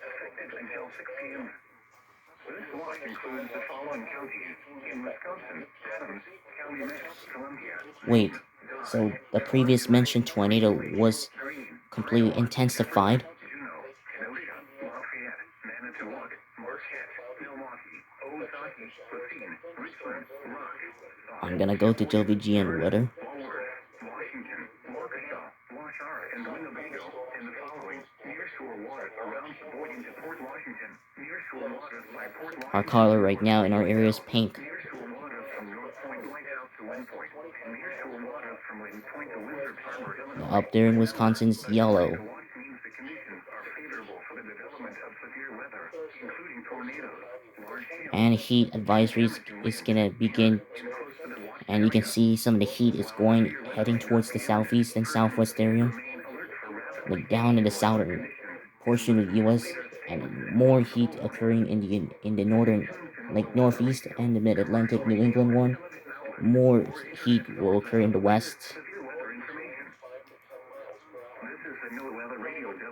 effective until 6 p.m. This watch includes the following counties in Wisconsin: Adams, County Mix, Columbia, Wait, Maine, so Dodge, the Clark previous County, mentioned tornado Ridgely, was Green, completely Iowa, intensified? Everett, Juneau, Kenosha, Lafayette, Manitowoc, Marquette, Milwaukee, Ozaukee, Racine, Richland, Rock, I'm Sauk, gonna go to Sheboygan, WGN Vernon, weather. Walworth, Washington, Waukesha, Washara, and Winnebago, and the following nearshore waters around Sheboygan to Port Washington, nearshore waters by Port Our Washington color to right North now in Point our area is Lighthouse, pink. nearshore waters from North Point Lighthouse to Lynn Point, and nearshore waters from Lynn Point to Wizard Harbor, Illinois. Up there in Remember, Wisconsin is the color yellow. to watch means the conditions are favorable for the development of severe weather, including tornadoes, large hail, And heat and advisories damaging is winds. gonna begin, In close to the watch and you can area, see some of the heat is while going severe weather heading may not towards be the imminent, southeast and persons southwest should area, remain alert for rapidly like down in the changing weather southern conditions and portion of listen the to the U.S. latest statements and and more heat possible warnings. occurring in the Stay northern, tuned to like NOAA Weather northeast Radio, and the mid-Atlantic, commercial New radio, England and one. television outlets More for internet heat will sources occur in of the the latest west. severe weather information. This is the NOAA Weather Radio.